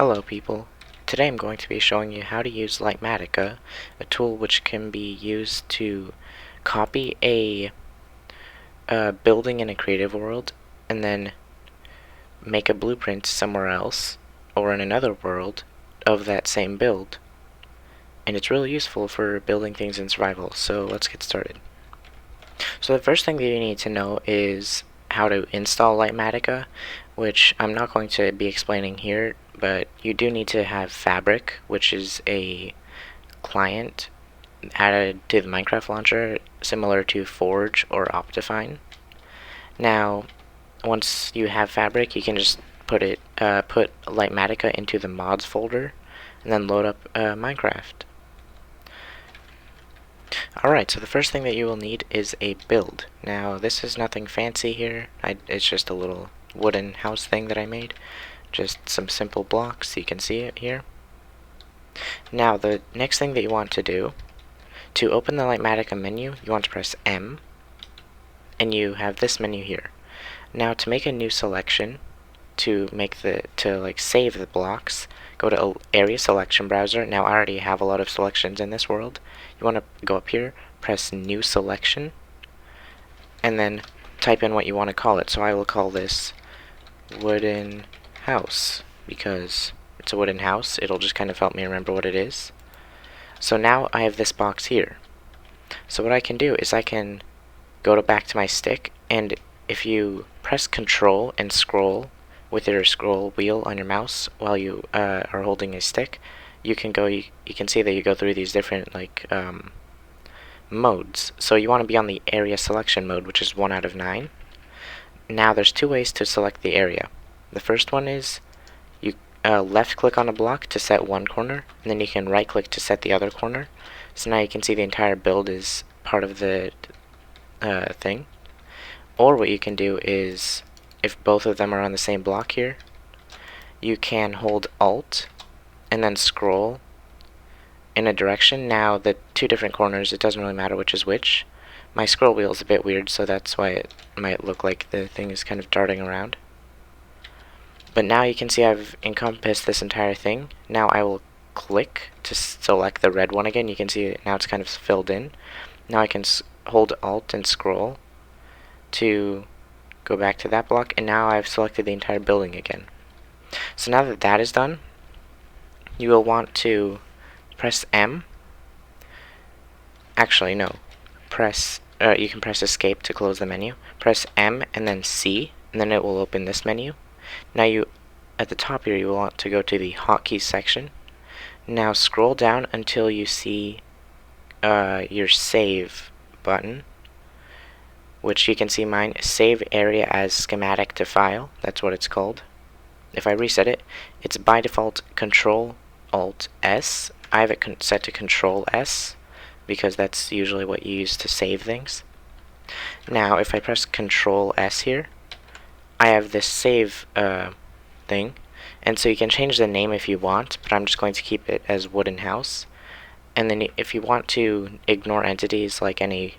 Hello people. Today I'm going to be showing you how to use Lightmatica, a tool which can be used to copy a building in a creative world and then make a blueprint somewhere else or in another world of that same build. And it's really useful for building things in survival, so let's get started. So the first thing that you need to know is how to install Lightmatica, which I'm not going to be explaining here, but you do need to have Fabric, which is a client added to the Minecraft launcher, similar to Forge or Optifine. Now, once you have Fabric, you can just put Lightmatica into the mods folder, and then load up Minecraft. Alright, so the first thing that you will need is a build. Now, this is nothing fancy here. It's just a little wooden house thing that I made. Just some simple blocks. You can see it here. Now, the next thing that you want to do, to open the Lightmatica menu, you want to press M, and you have this menu here. Now, to make a new selection, to save the blocks, go to Area Selection Browser. Now, I already have a lot of selections in this world. You want to go up here, press New Selection, and then type in what you want to call it. So I will call this Wooden House, because it's a wooden house. It'll just kind of help me remember what it is. So now I have this box here. So what I can do is I can go back to my stick, and if you press Control and scroll with your scroll wheel on your mouse while you are holding a stick, you can see that you go through these different modes. So you want to be on the area selection mode, which is 1 out of 9. Now there's two ways to select the area. The first one is you left click on a block to set one corner, and then you can right click to set the other corner. So now you can see the entire build is part of the thing. Or what you can do is, if both of them are on the same block here, you can hold Alt and then scroll in a direction. Now the two different corners, it doesn't really matter which is which. My scroll wheel is a bit weird, so that's why it might look like the thing is kind of darting around. But now you can see I've encompassed this entire thing. Now I will click to select the red one again. You can see now it's kind of filled in. Now I can hold Alt and scroll to go back to that block, and now I've selected the entire building again. So now that that is done, you will want to press M. Actually, no. You can press Escape to close the menu. Press M and then C, and then it will open this menu. Now at the top here, you will want to go to the hotkeys section. Now scroll down until you see your Save button, which you can see mine, Save Area as Schematic to File. That's what it's called. If I reset it, it's by default Control-Alt-S. I have it set to Control-S because that's usually what you use to save things. Now, if I press Control-S here, I have this save thing, and so you can change the name if you want, but I'm just going to keep it as Wooden House. And then if you want to ignore entities like any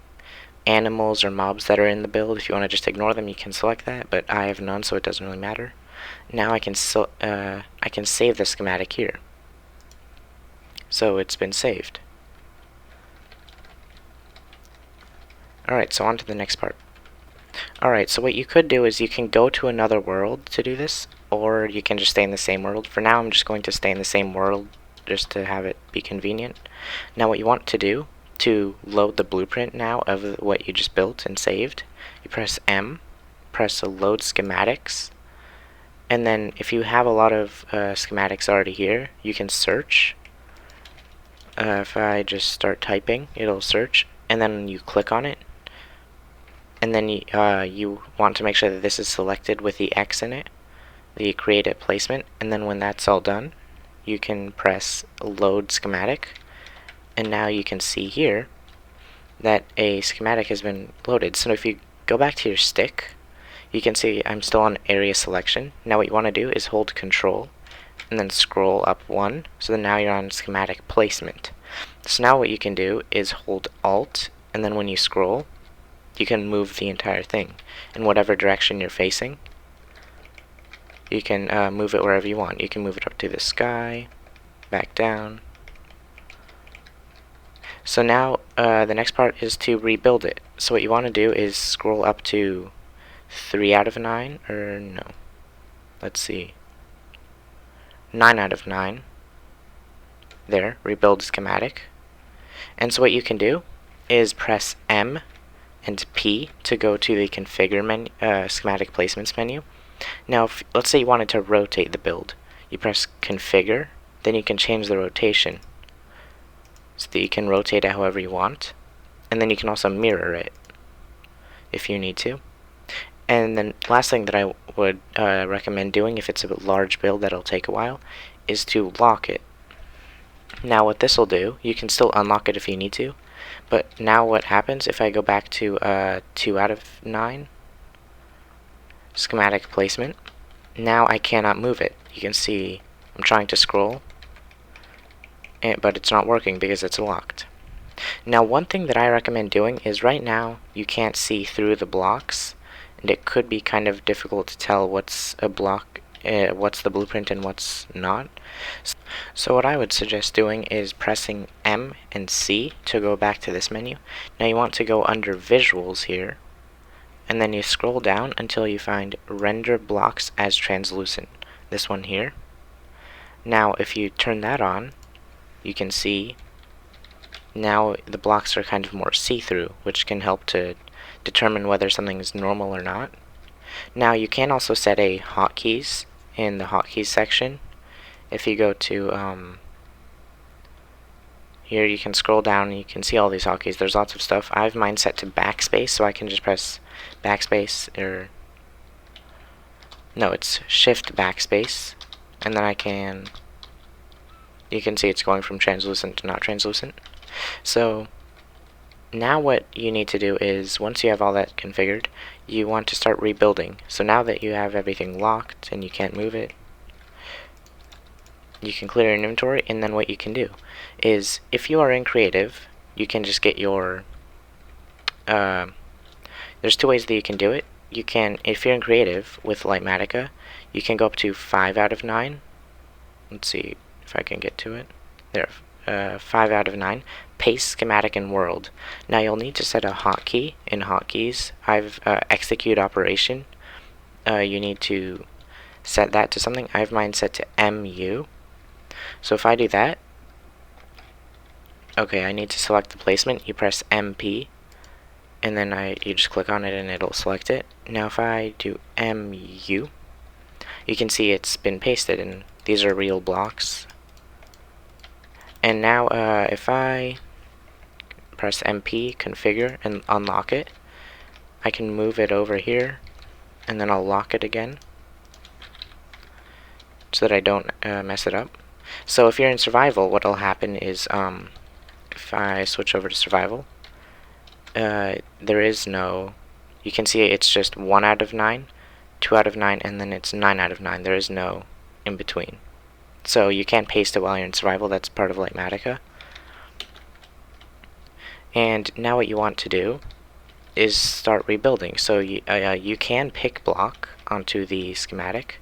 animals or mobs that are in the build, if you want to just ignore them, you can select that, but I have none, so it doesn't really matter. Now I can save the schematic here. So it's been saved. Alright, so on to the next part. Alright, so what you could do is you can go to another world to do this, or you can just stay in the same world. For now, I'm just going to stay in the same world just to have it be convenient. Now what you want to do to load the blueprint now of what you just built and saved, you press M, press Load Schematics, and then if you have a lot of schematics already here, you can search. If I just start typing, it'll search, and then you click on it, and then you want to make sure that this is selected with the X in it, the Create a Placement, and then when that's all done, you can press Load Schematic, and now you can see here that a schematic has been loaded. So if you go back to your stick, you can see I'm still on area selection. Now what you want to do is hold Control and then scroll up 1, so then now you're on schematic placement. So now what you can do is hold Alt, and then when you scroll, you can move the entire thing in whatever direction you're facing. You can move it wherever you want. You can move it up to the sky, back down. So now the next part is to rebuild it. So what you want to do is scroll up to 3 out of 9, or no, let's see, 9 out of 9. There, rebuild schematic. And so what you can do is press M and P to go to the configure menu, schematic placements menu. Now, let's say you wanted to rotate the build. You press configure, then you can change the rotation so that you can rotate it however you want. And then you can also mirror it if you need to. And then last thing that I would recommend doing if it's a large build that'll take a while is to lock it. Now what this will do, you can still unlock it if you need to, but now what happens if I go back to 2 out of 9 schematic placement, now I cannot move it. You can see I'm trying to scroll, but it's not working because it's locked. Now one thing that I recommend doing is right now you can't see through the blocks, and it could be kind of difficult to tell what's a block, what's the blueprint and what's not. So what I would suggest doing is pressing M and C to go back to this menu. Now you want to go under visuals here, and then you scroll down until you find render blocks as translucent, this one here. Now if you turn that on, you can see now the blocks are kind of more see-through, which can help to determine whether something is normal or not. Now you can also set a hotkeys in the hotkeys section. If you go to here, you can scroll down and you can see all these hotkeys. There's lots of stuff. I have mine set to backspace, so I can just press backspace, or no, it's shift backspace, and then you can see it's going from translucent to not translucent. So now what you need to do is, once you have all that configured, you want to start rebuilding. So now that you have everything locked and you can't move it, you can clear your inventory, and then what you can do is, if you are in creative, you can just get your there's 2 ways that you can do it. You can, if you're in creative with Lightmatica, you can go up to 5 out of 9. Let's see if I can get to it. There, 5 out of 9. Paste, schematic, and world. Now you'll need to set a hotkey in hotkeys. I've execute operation. You need to set that to something. I have mine set to MU. So if I do that, okay, I need to select the placement. You press MP, and then you just click on it and it'll select it. Now if I do MU, you can see it's been pasted, and these are real blocks. And now if I press MP, configure, and unlock it, I can move it over here, and then I'll lock it again so that I don't mess it up. So if you're in survival, what will happen is, if I switch over to survival, there is no, you can see it's just 1 out of 9, 2 out of 9, and then it's 9 out of 9. There is no in between. So you can't paste it while you're in survival. That's part of Lightmatica. And now what you want to do is start rebuilding. So you can pick block onto the schematic,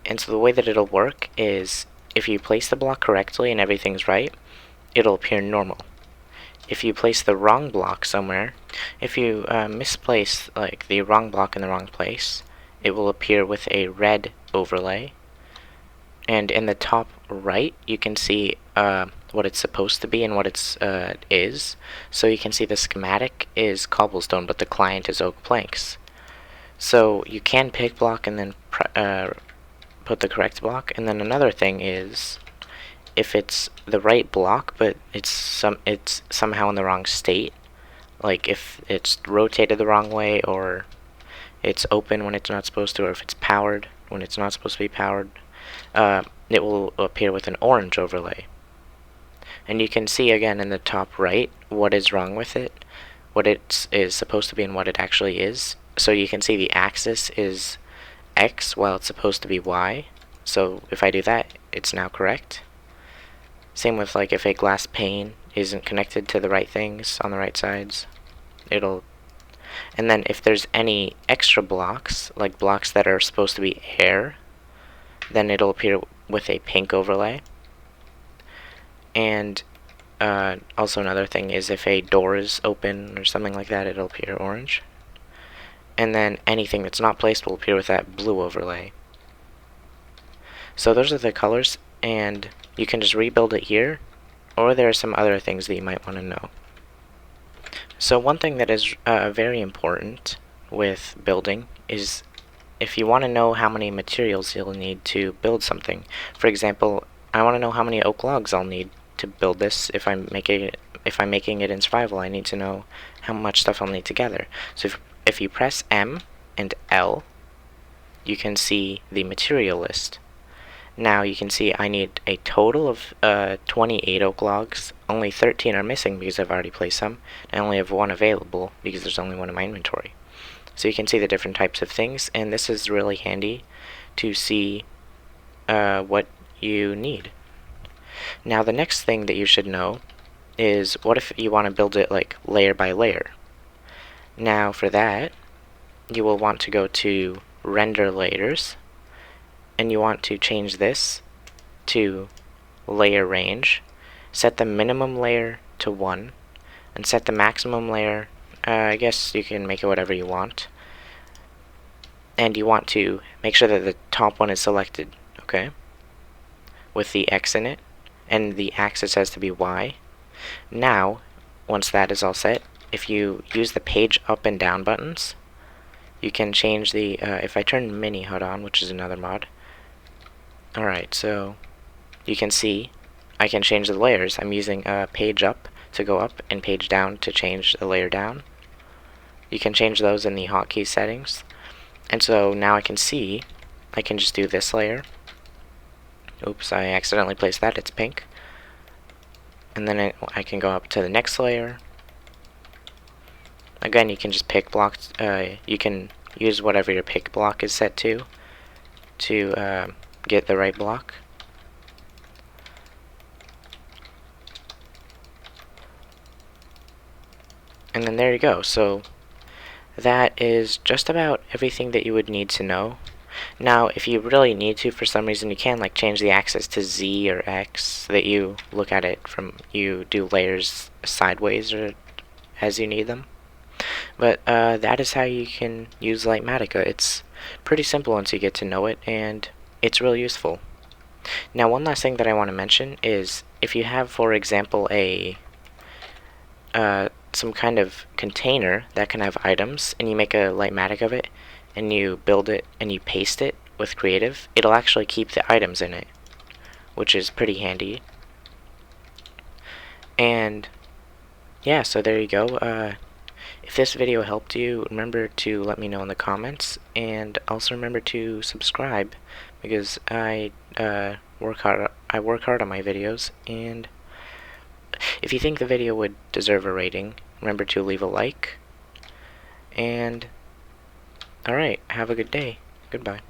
and so the way that it'll work is, if you place the block correctly and everything's right, it'll appear normal. If you place the wrong block somewhere, if you misplace like the wrong block in the wrong place, it will appear with a red overlay. And in the top right, you can see what it's supposed to be and what it is. So you can see the schematic is cobblestone, but the client is oak planks. So you can pick block and then put the correct block. And then another thing is, if it's the right block but it's somehow in the wrong state, like if it's rotated the wrong way, or it's open when it's not supposed to, or if it's powered when it's not supposed to be powered, it will appear with an orange overlay. And you can see again in the top right what is wrong with it, what it is supposed to be and what it actually is. So you can see the axis is X while it's supposed to be Y. So if I do that, it's now correct. Same with like if a glass pane isn't connected to the right things on the right sides, it'll. And then if there's any extra blocks, like blocks that are supposed to be air, then it'll appear with a pink overlay. And also another thing is if a door is open or something like that, it'll appear orange. And then anything that's not placed will appear with that blue overlay. So those are the colors, and you can just rebuild it here, or there are some other things that you might want to know. So one thing that is very important with building is if you want to know how many materials you'll need to build something. For example, I want to know how many oak logs I'll need to build this. If I'm making it in survival, I need to know how much stuff I'll need to gather. So if you press M and L, you can see the material list. Now you can see I need a total of 28 oak logs. Only 13 are missing because I've already placed some. I only have one available because there's only one in my inventory. So you can see the different types of things, and this is really handy to see what you need. Now the next thing that you should know is what if you want to build it like layer by layer. Now for that, you will want to go to Render Layers, and you want to change this to Layer Range, set the minimum layer to 1, and set the maximum layer, I guess you can make it whatever you want. And you want to make sure that the top one is selected, okay, with the X in it, and the axis has to be Y. Now, once that is all set, if you use the page up and down buttons, you can change the, if I turn Mini HUD on, which is another mod, alright, so you can see I can change the layers. I'm using page up to go up and page down to change the layer down. You can change those in the hotkey settings. And so now I can see I can just do this layer. Oops, I accidentally placed that, it's pink. And then I can go up to the next layer. Again, you can just pick blocks, you can use whatever your pick block is set to get the right block. And then there you go. So that is just about everything that you would need to know. Now, if you really need to, for some reason, you can like change the axis to Z or X so that you look at it from, you do layers sideways or as you need them. But that is how you can use Lightmatica. It's pretty simple once you get to know it, and it's really useful. Now, one last thing that I want to mention is if you have, for example, a some kind of container that can have items, and you make a lightmatic of it, and you build it and you paste it with creative, it'll actually keep the items in it, which is pretty handy. And yeah, so there you go. If this video helped you, remember to let me know in the comments, and also remember to subscribe because I work hard on my videos. And if you think the video would deserve a rating, remember to leave a like. And alright, have a good day. Goodbye.